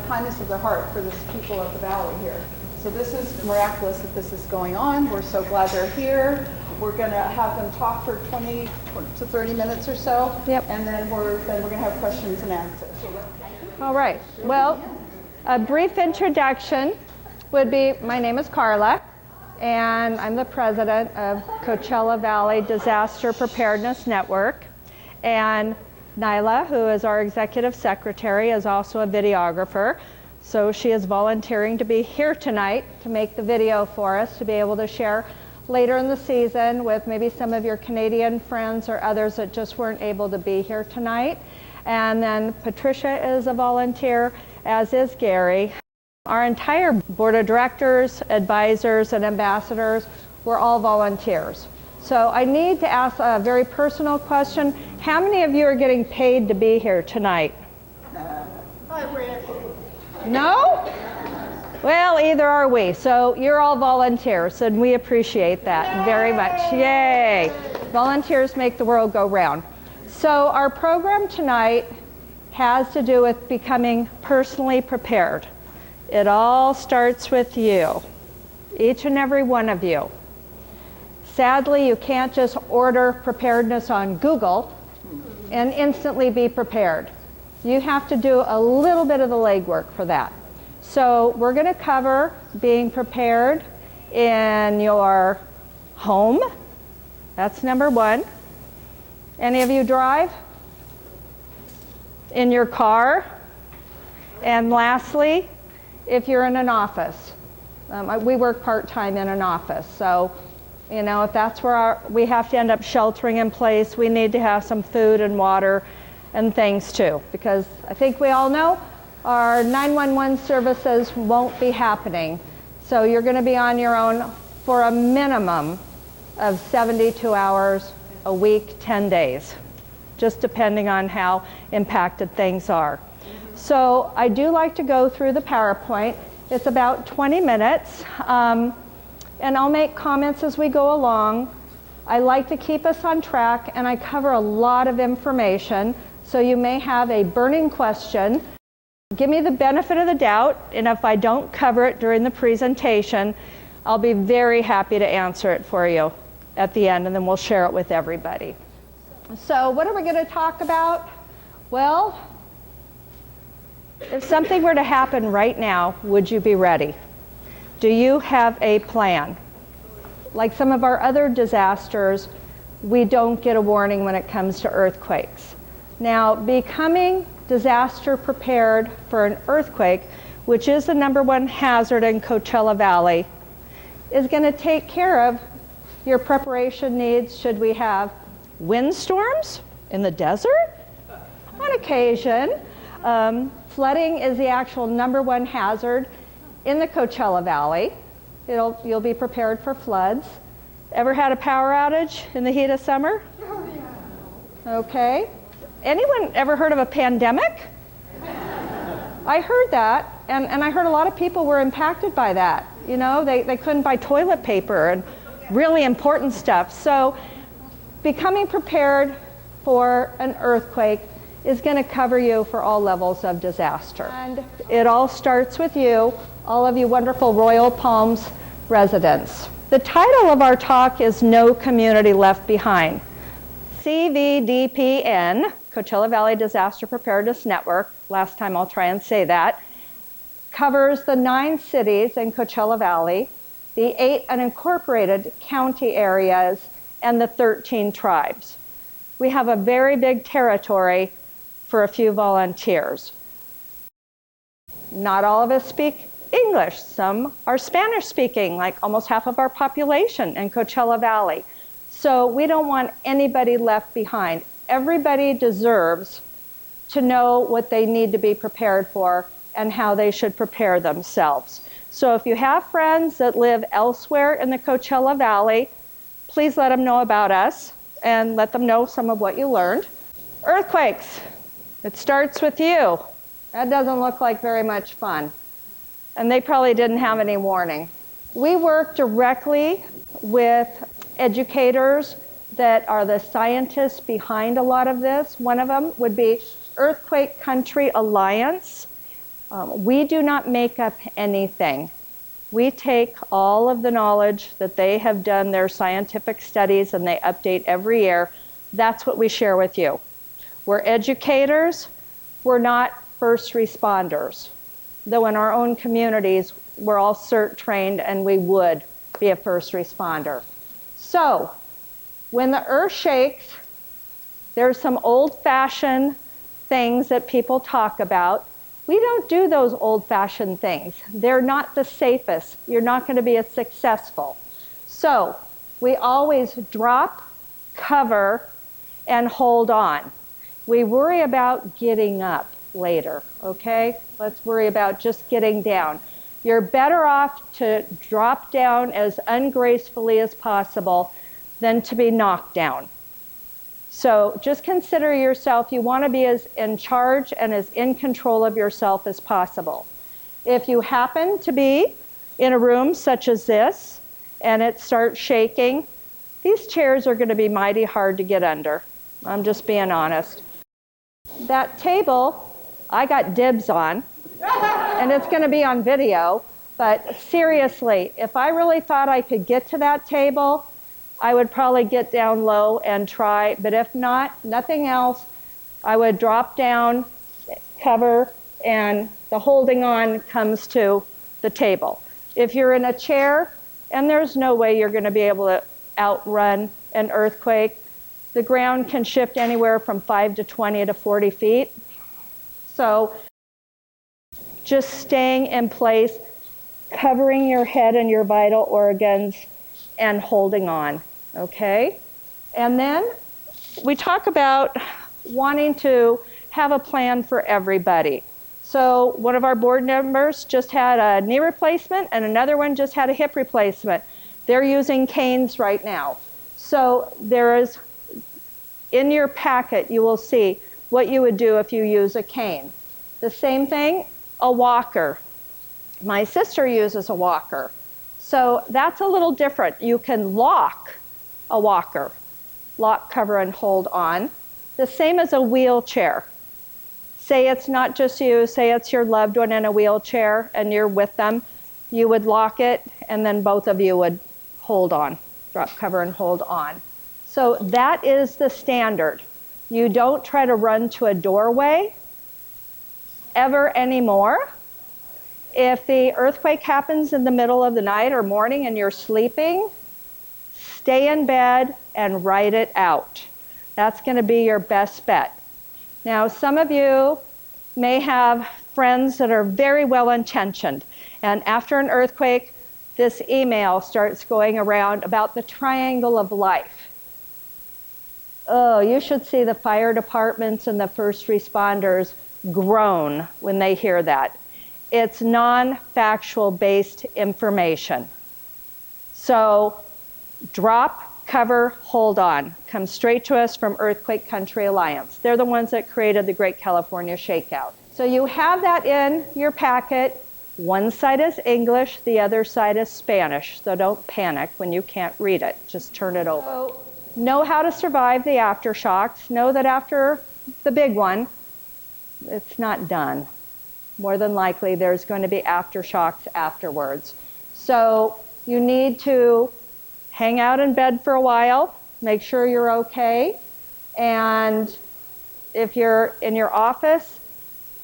kindness of their heart for the people of the valley here. So this is miraculous that this is going on. We're so glad they're here. We're going to have them talk for 20 to 30 minutes or so. Yep. And then we're going to have questions and answers. All right. Well, a brief introduction would be, my name is Carla, and I'm the president of Coachella Valley Disaster Preparedness Network. And Nyla, who is our executive secretary, is also a videographer. So she is volunteering to be here tonight to make the video for us to be able to share later in the season with maybe some of your Canadian friends or others that just weren't able to be here tonight. And then Patricia is a volunteer, as is Gary. Our entire board of directors, advisors, and ambassadors were all volunteers. So I need to ask a very personal question. How many of you are getting paid to be here tonight? No? Well, either are we. So you're all volunteers, and we appreciate that very much. Yay! Volunteers make the world go round. So our program tonight has to do with becoming personally prepared. It all starts with you, each and every one of you. Sadly, you can't just order preparedness on Google and instantly be prepared. You have to do a little bit of the legwork for that. So we're going to cover being prepared in your home. That's number one. Any of you drive? In your car? And lastly, if you're in an office. We work part-time in an office, so you know, if that's where we have to end up sheltering in place, we need to have some food and water and things too, because I think we all know our 911 services won't be happening. So you're going to be on your own for a minimum of 72 hours a week, 10 days, just depending on how impacted things are. So I do like to go through the PowerPoint. It's about 20 minutes, and I'll make comments as we go along. I like to keep us on track, and I cover a lot of information, so you may have a burning question. Give me the benefit of the doubt, and if I don't cover it during the presentation, I'll be very happy to answer it for you at the end, and then we'll share it with everybody. So what are we going to talk about? Well, if something were to happen right now, would you be ready? Do you have a plan? Like some of our other disasters, we don't get a warning when it comes to earthquakes. Now, becoming disaster prepared for an earthquake, which is the #1 hazard in Coachella Valley, is going to take care of your preparation needs should we have windstorms in the desert on occasion. Flooding is the actual #1 hazard in the Coachella Valley. You'll be prepared for floods. Ever had a power outage in the heat of summer? Oh, yeah. Okay. Anyone ever heard of a pandemic? I heard that, and I heard a lot of people were impacted by that. You know, they couldn't buy toilet paper and really important stuff. So becoming prepared for an earthquake is going to cover you for all levels of disaster. And it all starts with you, all of you wonderful Royal Palms residents. The title of our talk is No Community Left Behind. CVDPN, Coachella Valley Disaster Preparedness Network, last time I'll try and say that, covers the 9 cities in Coachella Valley, the 8 unincorporated county areas, and the 13 tribes. We have a very big territory for a few volunteers. Not all of us speak English. Some are Spanish speaking, like almost half of our population in Coachella Valley. So we don't want anybody left behind. Everybody deserves to know what they need to be prepared for and how they should prepare themselves. So if you have friends that live elsewhere in the Coachella Valley, please let them know about us and let them know some of what you learned. Earthquakes. It starts with you. That doesn't look like very much fun. And they probably didn't have any warning. We work directly with educators that are the scientists behind a lot of this. One of them would be Earthquake Country Alliance. We do not make up anything. We take all of the knowledge that they have done their scientific studies and they update every year. That's what we share with you. We're educators. We're not first responders. Though in our own communities, we're all CERT trained and we would be a first responder. So, when the earth shakes, there's some old-fashioned things that people talk about. We don't do those old-fashioned things. They're not the safest. You're not going to be as successful. So, we always drop, cover, and hold on. We worry about getting up later, okay? Let's worry about just getting down. You're better off to drop down as ungracefully as possible than to be knocked down. So just consider yourself, you want to be as in charge and as in control of yourself as possible. If you happen to be in a room such as this and it starts shaking, these chairs are going to be mighty hard to get under. I'm just being honest. That table, I got dibs on, and it's going to be on video, but seriously, if I really thought I could get to that table, I would probably get down low and try, but if not, nothing else, I would drop down, cover, and the holding on comes to the table. If you're in a chair, and there's no way you're going to be able to outrun an earthquake, the ground can shift anywhere from 5 to 20 to 40 feet. So just staying in place, covering your head and your vital organs, and holding on, okay? And then we talk about wanting to have a plan for everybody. So one of our board members just had a knee replacement and another one just had a hip replacement. They're using canes right now. So there is, in your packet, you will see what you would do if you use a cane. The same thing, a walker. My sister uses a walker. So that's a little different. You can lock a walker, lock, cover, and hold on. The same as a wheelchair. Say it's not just you, say it's your loved one in a wheelchair and you're with them. You would lock it and then both of you would hold on, drop, cover, and hold on. So that is the standard. You don't try to run to a doorway ever anymore. If the earthquake happens in the middle of the night or morning and you're sleeping, stay in bed and write it out. That's going to be your best bet. Now, some of you may have friends that are very well-intentioned, and after an earthquake, this email starts going around about the triangle of life. Oh, you should see the fire departments and the first responders groan when they hear that. It's non-factual based information. So drop, cover, hold on. Comes straight to us from Earthquake Country Alliance. They're the ones that created the Great California Shakeout. So you have that in your packet. One side is English, the other side is Spanish. So don't panic when you can't read it. Just turn it over. So, know how to survive the aftershocks. Know that after the big one, it's not done. More than likely, there's going to be aftershocks afterwards. So you need to hang out in bed for a while, make sure you're okay, and if you're in your office,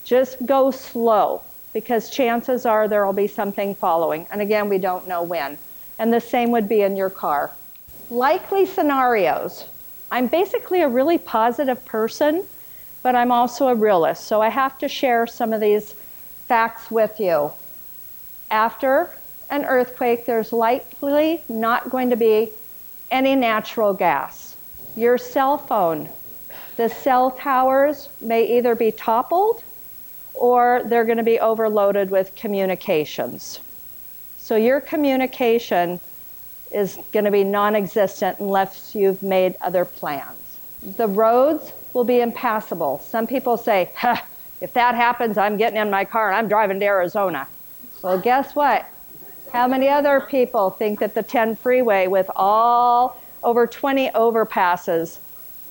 just go slow, because chances are there will be something following. And again, we don't know when. And the same would be in your car. Likely scenarios. I'm basically a really positive person, but I'm also a realist, so I have to share some of these facts with you. After an earthquake, there's likely not going to be any natural gas. Your cell phone, the cell towers may either be toppled or they're going to be overloaded with communications. So your communication is going to be non-existent unless you've made other plans. The roads will be impassable. Some people say, if that happens, I'm getting in my car and I'm driving to Arizona. Well, guess what? How many other people think that the 10 freeway with all over 20 overpasses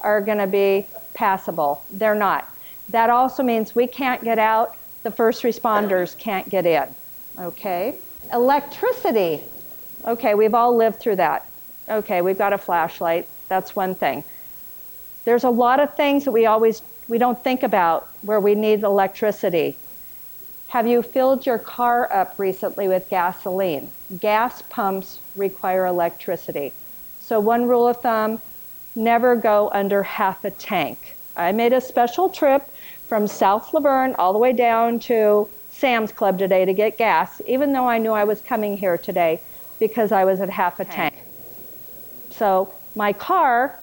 are going to be passable? They're not. That also means we can't get out the first responders can't get in, okay? Electricity, okay, we've all lived through that. Okay, we've got a flashlight, that's one thing. There's a lot of things that we don't think about where we need electricity. Have you filled your car up recently with gasoline? Gas pumps require electricity. So one rule of thumb, never go under half a tank. I made a special trip from South Laverne all the way down to Sam's Club today to get gas, even though I knew I was coming here today because I was at half a tank. So my car,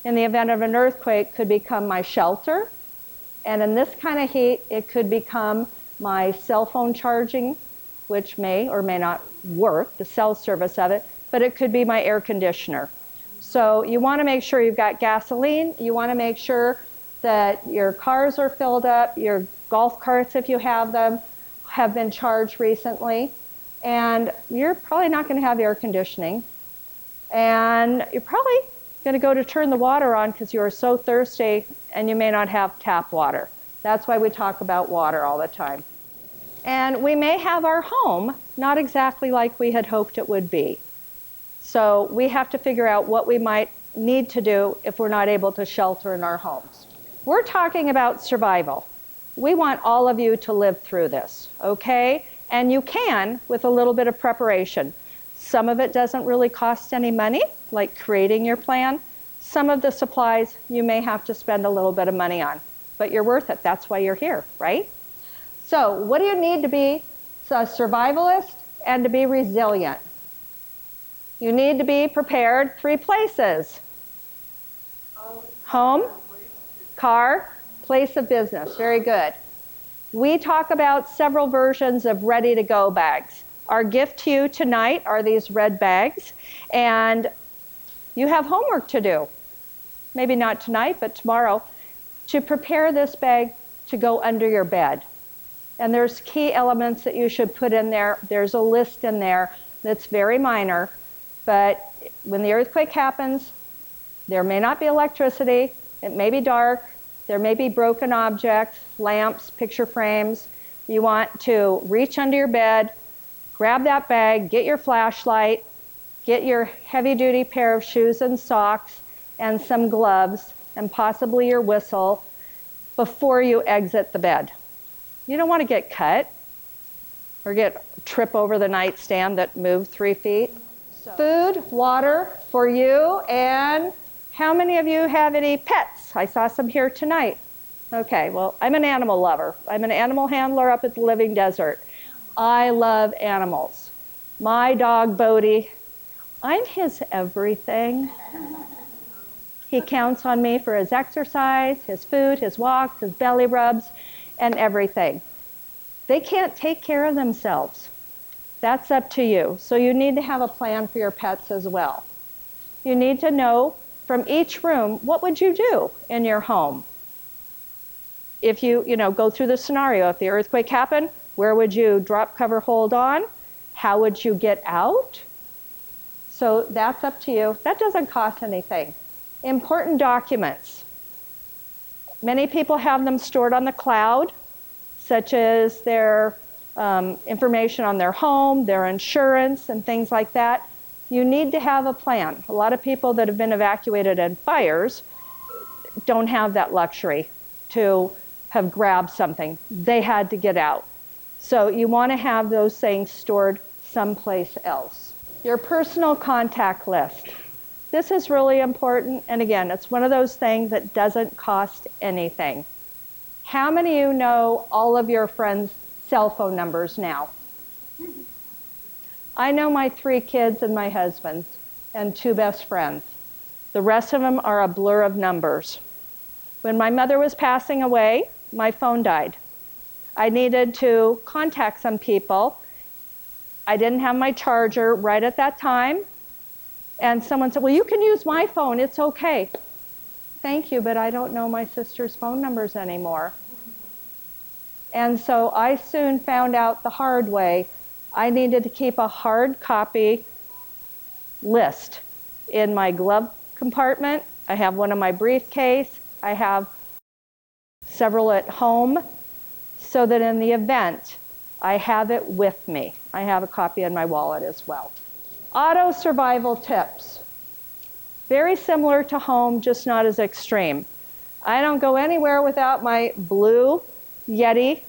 in the event of an earthquake, could become my shelter. And in this kind of heat, it could become my cell phone charging, which may or may not work, the cell service of it, but it could be my air conditioner. So you want to make sure you've got gasoline. You want to make sure that your cars are filled up, your golf carts, if you have them, have been charged recently. And you're probably not going to have air conditioning. And you're probably going to go to turn the water on because you are so thirsty and you may not have tap water. That's why we talk about water all the time. And we may have our home not exactly like we had hoped it would be. So we have to figure out what we might need to do if we're not able to shelter in our homes. We're talking about survival. We want all of you to live through this, okay? And you can with a little bit of preparation. Some of it doesn't really cost any money, like creating your plan. Some of the supplies you may have to spend a little bit of money on, but you're worth it. That's why you're here, right? So what do you need to be a survivalist and to be resilient? You need to be prepared 3 places. Home, car, place of business. Very good. We talk about several versions of ready-to-go bags. Our gift to you tonight are these red bags, and you have homework to do. Maybe not tonight, but tomorrow, to prepare this bag to go under your bed. And there's key elements that you should put in there. There's a list in there that's very minor, but when the earthquake happens, there may not be electricity, it may be dark, there may be broken objects, lamps, picture frames. You want to reach under your bed, grab that bag, get your flashlight, get your heavy-duty pair of shoes and socks, and some gloves, and possibly your whistle before you exit the bed. You don't want to get cut or trip over the nightstand that moved 3 feet. Food, water for you, and how many of you have any pets? I saw some here tonight. Okay, well, I'm an animal lover. I'm an animal handler up at the Living Desert. I love animals. My dog, Bodie, I'm his everything. He counts on me for his exercise, his food, his walks, his belly rubs, and everything. They can't take care of themselves. That's up to you. So you need to have a plan for your pets as well. You need to know from each room, what would you do in your home? If you go through the scenario, if the earthquake happened, where would you drop, cover, hold on? How would you get out? So that's up to you. That doesn't cost anything. Important documents. Many people have them stored on the cloud, such as their information on their home, their insurance, and things like that. You need to have a plan. A lot of people that have been evacuated in fires don't have that luxury to have grabbed something. They had to get out. So you want to have those things stored someplace else. Your personal contact list. This is really important, and again, it's one of those things that doesn't cost anything. How many of you know all of your friends' cell phone numbers now? I know my 3 kids and my husband's, and 2 best friends. The rest of them are a blur of numbers. When my mother was passing away, my phone died. I needed to contact some people. I didn't have my charger right at that time. And someone said, well, you can use my phone, it's okay. Thank you, but I don't know my sister's phone numbers anymore. And so I soon found out the hard way. I needed to keep a hard copy list in my glove compartment. I have one in my briefcase. I have several at home. so that in the event, I have it with me. I have a copy in my wallet as well. Auto survival tips. Very similar to home, just not as extreme. I don't go anywhere without my blue Yeti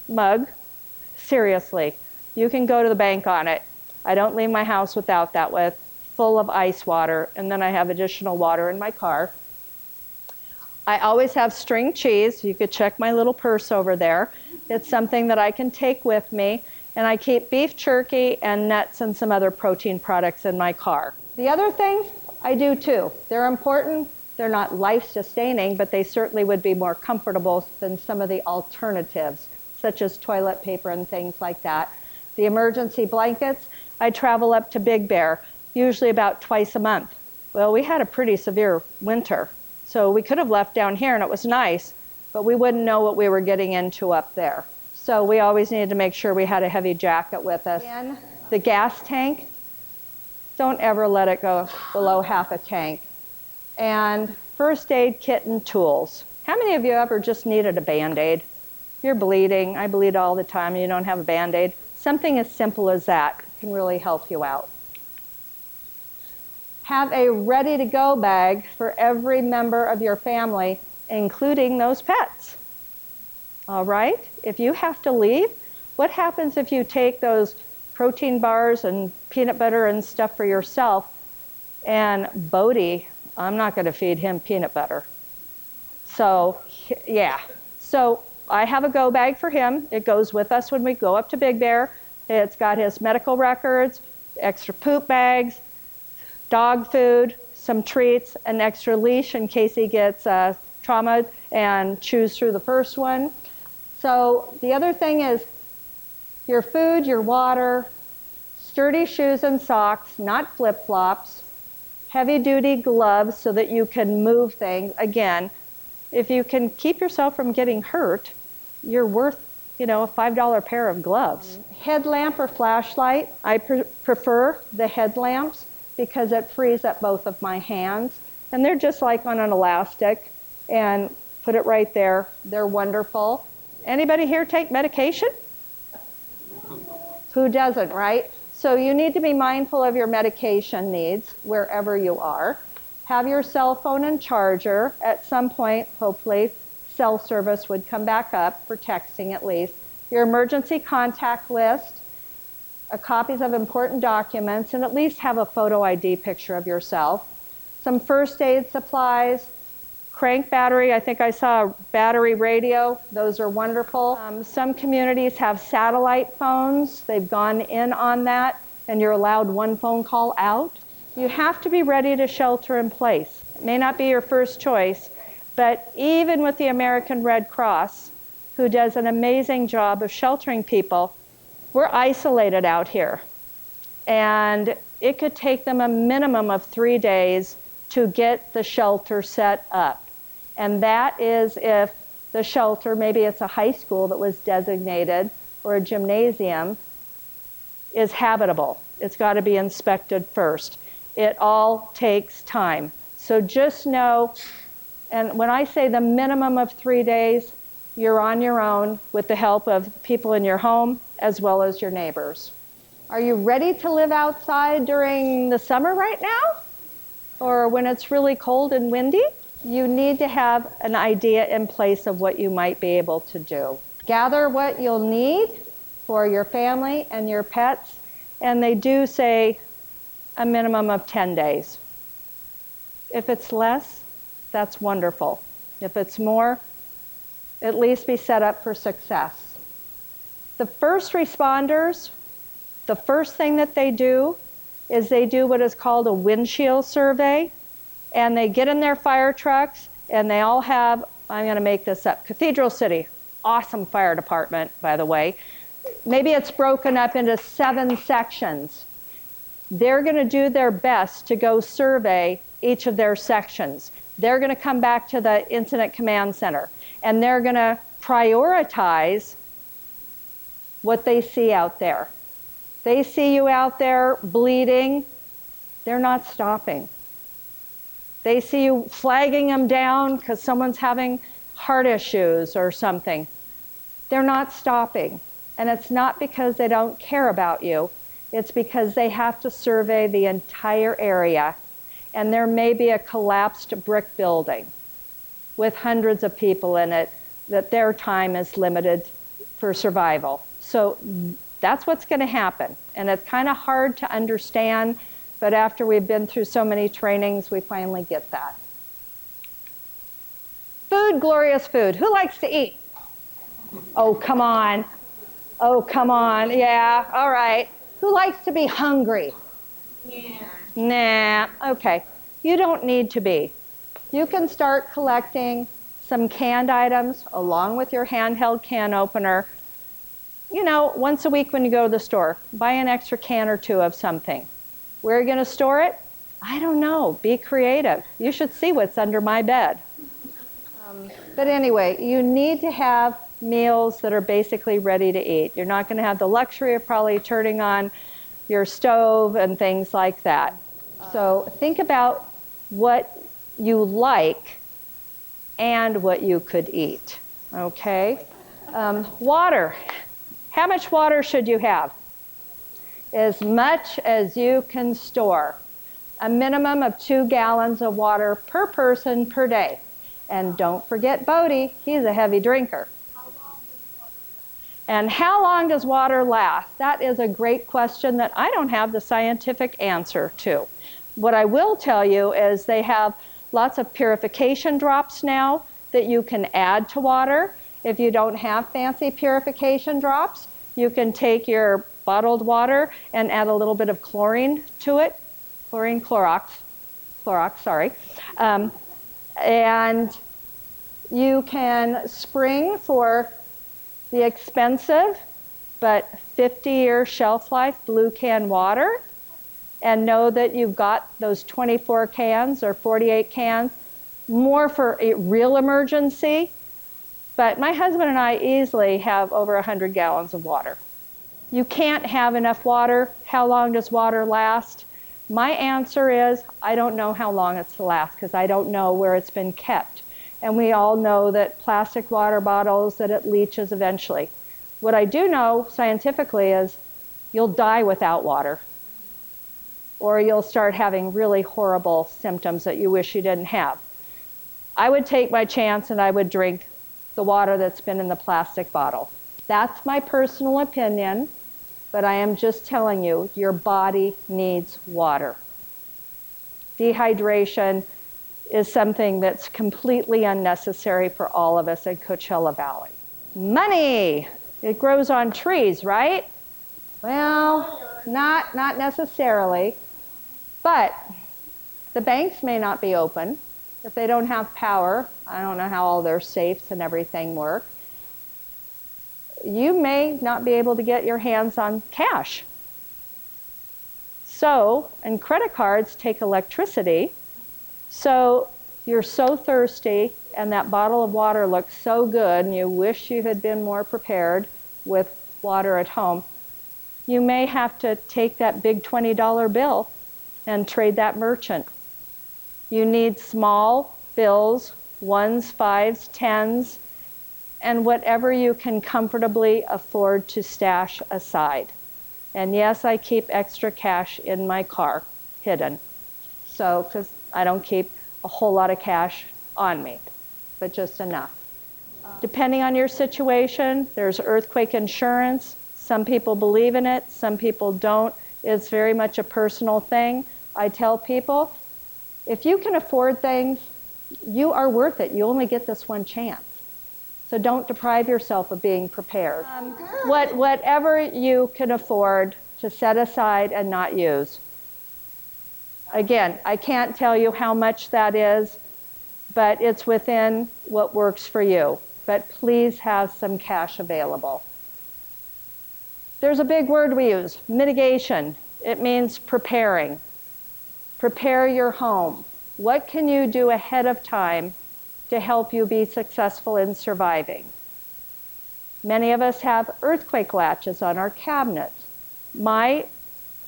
mug. Seriously, you can go to the bank on it. I don't leave my house without that, with full of ice water, and then I have additional water in my car. I always have string cheese. You could check my little purse over there. It's something that I can take with me, and I keep beef jerky and nuts and some other protein products in my car. The other things I do too. They're important. They're not life-sustaining, but they certainly would be more comfortable than some of the alternatives, such as toilet paper and things like that. The emergency blankets, I travel up to Big Bear, usually about twice a month. Well, we had a pretty severe winter, so we could have left down here and it was nice, but we wouldn't know what we were getting into up there. So we always needed to make sure we had a heavy jacket with us. And the gas tank, don't ever let it go below half a tank. And first aid kit and tools. How many of you ever just needed a Band-Aid? You're bleeding. I bleed all the time and you don't have a Band-Aid. Something as simple as that can really help you out. Have a ready-to-go bag for every member of your family, including those pets. All right? If you have to leave, what happens if you take those protein bars and peanut butter and stuff for yourself, and Bodie, I'm not going to feed him peanut butter. So, yeah. So I have a go bag for him. It goes with us when we go up to Big Bear. It's got his medical records, extra poop bags, dog food, some treats, an extra leash in case he gets trauma and chews through the first one. So the other thing is your food, your water, sturdy shoes and socks, not flip-flops, heavy-duty gloves so that you can move things. Again, if you can keep yourself from getting hurt, you're worth, a $5 pair of gloves. Headlamp or flashlight, I prefer the headlamps because it frees up both of my hands. And they're just like on an elastic, and put it right there. They're wonderful. Anybody here take medication? Who doesn't, right? So you need to be mindful of your medication needs wherever you are. Have your cell phone and charger. At some point, hopefully, cell service would come back up for texting at least. Your emergency contact list, copies of important documents, and at least have a photo ID picture of yourself. Some first aid supplies, crank battery. I think I saw a battery radio. Those are wonderful. Some communities have satellite phones. They've gone in on that, and you're allowed one phone call out. You have to be ready to shelter in place. It may not be your first choice, but even with the American Red Cross, who does an amazing job of sheltering people, we're isolated out here. And it could take them a minimum of 3 days to get the shelter set up. And that is if the shelter, maybe it's a high school that was designated, or a gymnasium, is habitable. It's got to be inspected first. It all takes time. So just know, and when I say the minimum of 3 days, you're on your own with the help of people in your home as well as your neighbors. Are you ready to live outside during the summer right now? Or when it's really cold and windy? You need to have an idea in place of what you might be able to do. Gather what you'll need for your family and your pets, and they do say a minimum of 10 days. If it's less, that's wonderful. If it's more, at least be set up for success. The first responders, the first thing that they do is they do what is called a windshield survey, and they get in their fire trucks, and they all have, I'm going to make this up, Cathedral City, awesome fire department, by the way. Maybe it's broken up into 7 sections. They're going to do their best to go survey each of their sections. They're going to come back to the incident command center, and they're going to prioritize what they see out there. They see you out there bleeding, they're not stopping. They see you flagging them down because someone's having heart issues or something. They're not stopping. And it's not because they don't care about you. It's because they have to survey the entire area. And there may be a collapsed brick building with hundreds of people in it that their time is limited for survival. So that's what's going to happen. And it's kind of hard to understand, but after we've been through so many trainings, we finally get that. Food, glorious food. Who likes to eat? Oh, come on. Oh, come on. Yeah, all right. Who likes to be hungry? Yeah. Nah, okay. You don't need to be. You can start collecting some canned items along with your handheld can opener. You know, once a week when you go to the store, buy an extra can or two of something. Where are you going to store it? I don't know. Be creative. You should see what's under my bed. But anyway, you need to have meals that are basically ready to eat. You're not going to have the luxury of probably turning on your stove and things like that. So think about what you like and what you could eat, okay? Water. How much water should you have? As much as you can store. A minimum of 2 gallons of water per person per day. And don't forget Bodie, he's a heavy drinker. And how long does water last? That is a great question that I don't have the scientific answer to. What I will tell you is they have lots of purification drops now that you can add to water. If you don't have fancy purification drops, you can take your bottled water and add a little bit of chlorine to it. Chlorox, sorry. And you can spring for the expensive but 50-year shelf life blue can water and know that you've got those 24 cans or 48 cans, more for a real emergency. But my husband and I easily have over 100 gallons of water. You can't have enough water. How long does water last? My answer is, I don't know how long it's to last because I don't know where it's been kept. And we all know that plastic water bottles, that it leaches eventually. What I do know scientifically is you'll die without water. Or you'll start having really horrible symptoms that you wish you didn't have. I would take my chance and I would drink the water that's been in the plastic bottle. That's my personal opinion. But I am just telling you, your body needs water. Dehydration is something that's completely unnecessary for all of us in Coachella Valley. Money, it grows on trees, right? Well, not necessarily, but the banks may not be open. If they don't have power, I don't know how all their safes and everything work. You may not be able to get your hands on cash. So, and credit cards take electricity. So you're so thirsty and that bottle of water looks so good and you wish you had been more prepared with water at home. You may have to take that big $20 bill and trade that merchant. You need small bills, 1s, 5s, 10s, and whatever you can comfortably afford to stash aside. And yes, I keep extra cash in my car, hidden. So, because I don't keep a whole lot of cash on me, but just enough. Depending on your situation, there's earthquake insurance. Some people believe in it, some people don't. It's very much a personal thing. I tell people, if you can afford things, you are worth it. You only get this one chance. So don't deprive yourself of being prepared. Whatever you can afford to set aside and not use. Again, I can't tell you how much that is, but it's within what works for you. But please have some cash available. There's a big word we use, mitigation. It means preparing. Prepare your home. What can you do ahead of time to help you be successful in surviving? Many of us have earthquake latches on our cabinets. My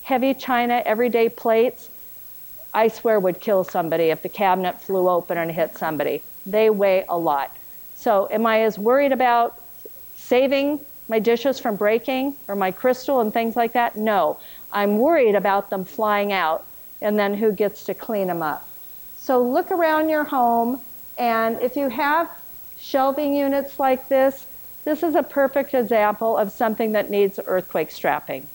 heavy china everyday plates, I swear would kill somebody if the cabinet flew open and hit somebody. They weigh a lot. So am I as worried about saving my dishes from breaking or my crystal and things like that? No. I'm worried about them flying out, and then who gets to clean them up? So look around your home, and if you have shelving units like this is a perfect example of something that needs earthquake strapping.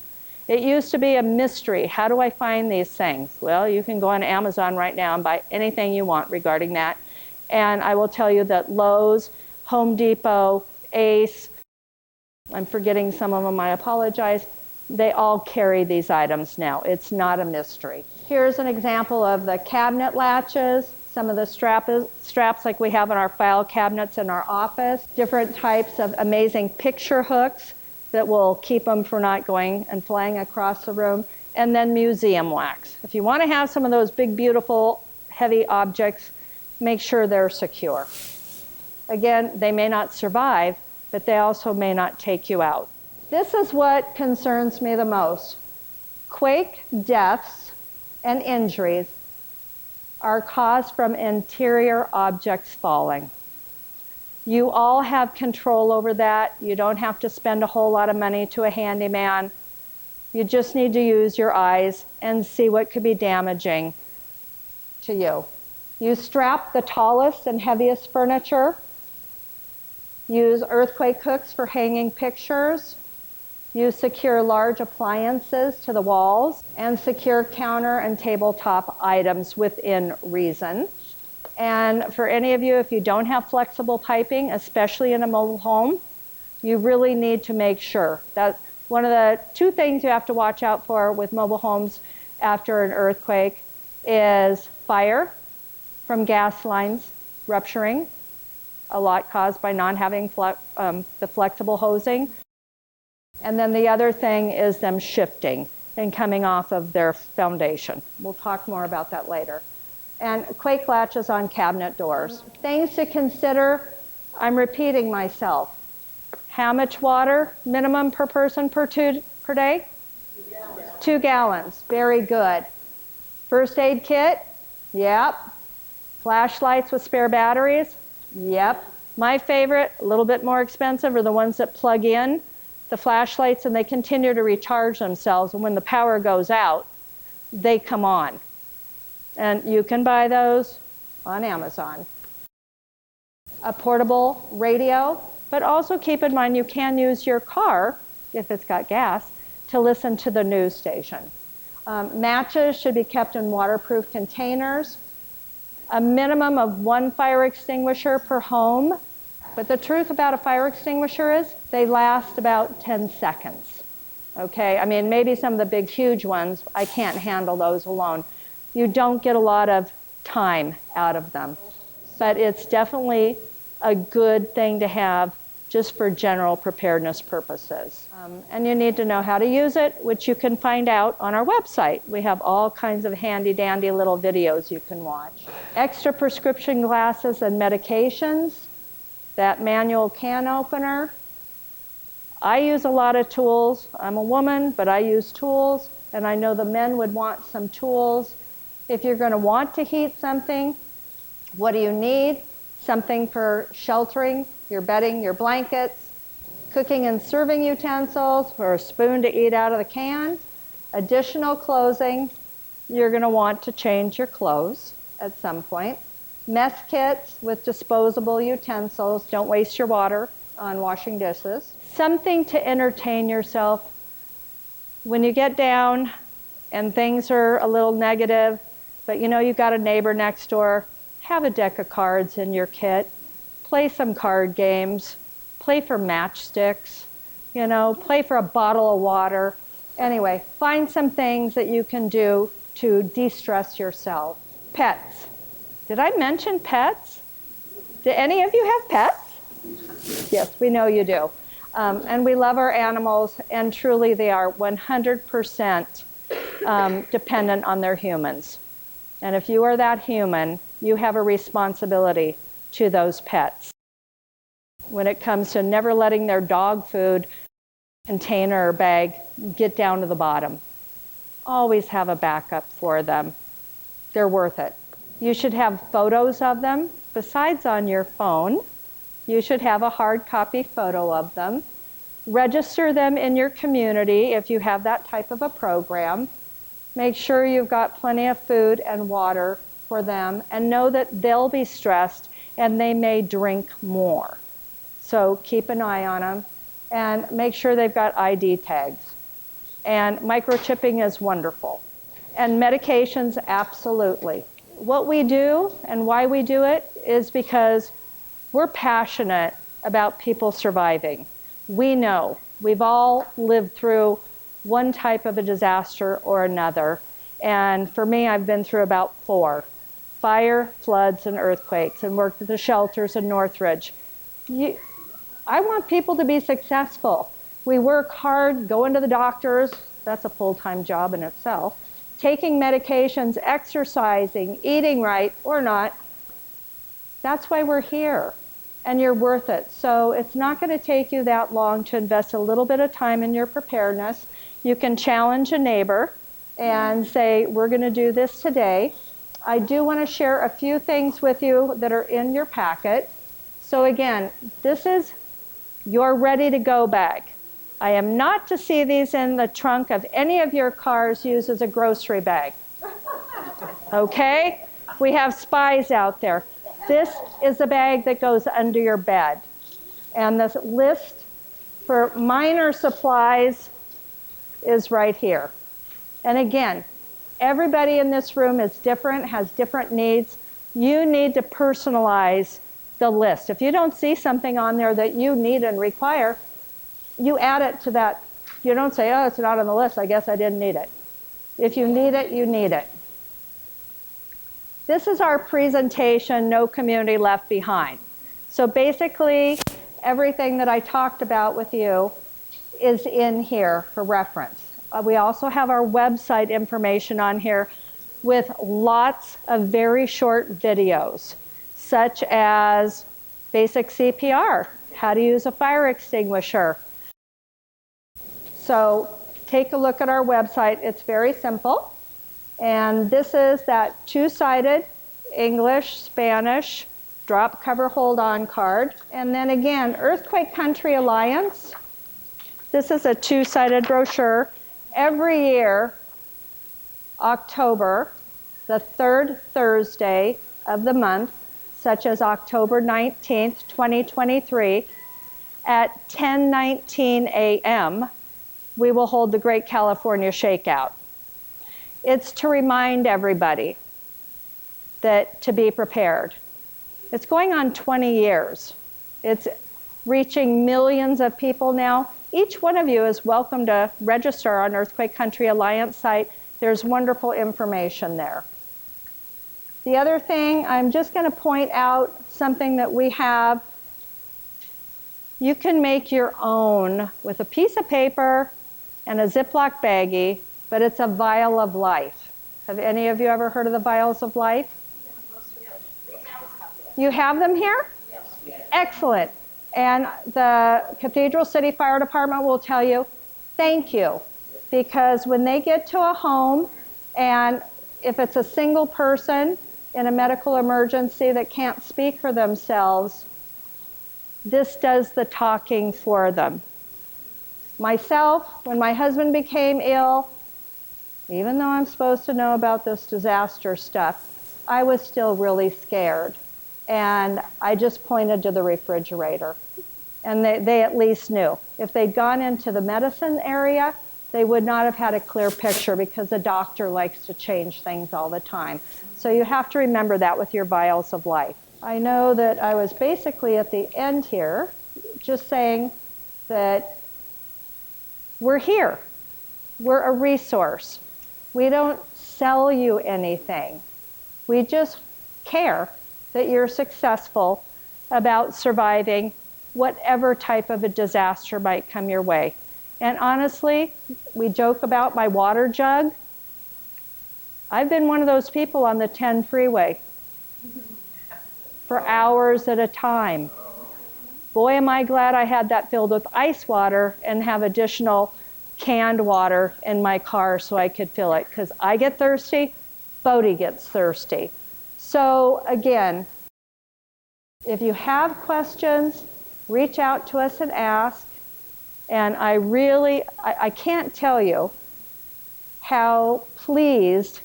It used to be a mystery. How do I find these things? Well, you can go on Amazon right now and buy anything you want regarding that. And I will tell you that Lowe's, Home Depot, Ace, I'm forgetting some of them, I apologize, they all carry these items now. It's not a mystery. Here's an example of the cabinet latches, some of the straps like we have in our file cabinets in our office, different types of amazing picture hooks that will keep them from not going and flying across the room, and then museum wax. If you want to have some of those big, beautiful, heavy objects, make sure they're secure. Again, they may not survive, but they also may not take you out. This is what concerns me the most. Quake deaths and injuries are caused from interior objects falling. You all have control over that. You don't have to spend a whole lot of money to a handyman. You just need to use your eyes and see what could be damaging to you. You strap the tallest and heaviest furniture. Use earthquake hooks for hanging pictures. You secure large appliances to the walls and secure counter and tabletop items within reason. And for any of you, if you don't have flexible piping, especially in a mobile home, you really need to make sure that one of the two things you have to watch out for with mobile homes after an earthquake is fire from gas lines rupturing, a lot caused by not having the flexible hosing. And then the other thing is them shifting and coming off of their foundation. We'll talk more about that later. And quake latches on cabinet doors. Things to consider, I'm repeating myself. How much water minimum per person per day? 2 gallons, very good. First aid kit? Yep. Flashlights with spare batteries? Yep. My favorite, a little bit more expensive, are the ones that plug in the flashlights and they continue to recharge themselves, and when the power goes out, they come on. And you can buy those on Amazon. A portable radio, but also keep in mind you can use your car, if it's got gas, to listen to the news station. Matches should be kept in waterproof containers. A minimum of 1 fire extinguisher per home. But the truth about a fire extinguisher is they last about 10 seconds. Okay, I mean, maybe some of the big, huge ones, I can't handle those alone. You don't get a lot of time out of them. But it's definitely a good thing to have just for general preparedness purposes. And you need to know how to use it, which you can find out on our website. We have all kinds of handy-dandy little videos you can watch. Extra prescription glasses and medications. That manual can opener. I use a lot of tools. I'm a woman, but I use tools, and I know the men would want some tools. If you're going to want to heat something, what do you need? Something for sheltering your bedding, your blankets, cooking and serving utensils, or a spoon to eat out of the can. Additional clothing, you're going to want to change your clothes at some point. Mess kits with disposable utensils. Don't waste your water on washing dishes. Something to entertain yourself. When you get down and things are a little negative, but you know you've got a neighbor next door, have a deck of cards in your kit. Play some card games. Play for matchsticks. You know, play for a bottle of water. Anyway, find some things that you can do to de-stress yourself. Pets. Did I mention pets? Do any of you have pets? Yes, we know you do. And we love our animals, and truly they are 100% dependent on their humans. And if you are that human, you have a responsibility to those pets. When it comes to never letting their dog food container or bag get down to the bottom, always have a backup for them. They're worth it. You should have photos of them, besides on your phone, You should have a hard copy photo of them. Register them in your community if you have that type of a program. Make sure you've got plenty of food and water for them, and know that they'll be stressed and they may drink more. So keep an eye on them and make sure they've got ID tags. And microchipping is wonderful. And medications, absolutely. What we do and why we do it is because we're passionate about people surviving. We know we've all lived through one type of a disaster or another. And for me, I've been through about 4. Fire, floods, and earthquakes, and worked at the shelters in Northridge. I want people to be successful. We work hard, going to the doctors, that's a full-time job in itself, taking medications, exercising, eating right or not. That's why we're here, and you're worth it. So it's not going to take you that long to invest a little bit of time in your preparedness. You can challenge a neighbor and say, we're going to do this today. I do want to share a few things with you that are in your packet. So again, this is your ready to go bag. I am not to see these in the trunk of any of your cars used as a grocery bag. Okay? We have spies out there. This is a bag that goes under your bed. And the list for minor supplies is right here. And again, everybody in this room is different, has different needs. You need to personalize the list. If you don't see something on there that you need and require, you add it to that. You don't say, oh, it's not on the list, I guess I didn't need it. If you need it, you need it. This is our presentation, No Community Left Behind. So basically, everything that I talked about with you is in here for reference. We also have our website information on here with lots of very short videos, such as basic CPR, how to use a fire extinguisher. So take a look at our website. It's very simple. And this is that 2-sided English, Spanish, drop, cover, hold on card. And then again, Earthquake Country Alliance. This is a 2-sided brochure. Every year, October, the 3rd Thursday of the month, such as October 19th, 2023, at 10:19 a.m., we will hold the Great California Shakeout. It's to remind everybody that to be prepared. It's going on 20 years. It's reaching millions of people now. Each one of you is welcome to register on Earthquake Country Alliance site. There's wonderful information there. The other thing, I'm just going to point out something that we have. You can make your own with a piece of paper and a Ziploc baggie, but it's a vial of life. Have any of you ever heard of the vials of life? You have them here? Yes. Excellent. And the Cathedral City Fire Department will tell you, thank you. Because when they get to a home, and if it's a single person in a medical emergency that can't speak for themselves, this does the talking for them. Myself, when my husband became ill, even though I'm supposed to know about this disaster stuff, I was still really scared. And I just pointed to the refrigerator. And they at least knew. If they'd gone into the medicine area, they would not have had a clear picture because the doctor likes to change things all the time. So you have to remember that with your vials of life. I know that I was basically at the end here, just saying that we're here. We're a resource. We don't sell you anything. We just care that you're successful about surviving whatever type of a disaster might come your way. And honestly, we joke about my water jug. I've been one of those people on the 10 freeway for hours at a time. Boy, am I glad I had that filled with ice water and have additional canned water in my car so I could fill it, because I get thirsty, Bodie gets thirsty. So again, If you have questions, reach out to us and ask. And I can't tell you how pleased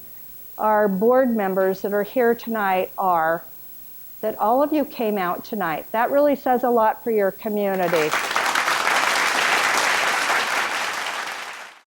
our board members that are here tonight are that all of you came out tonight. That really says a lot for your community.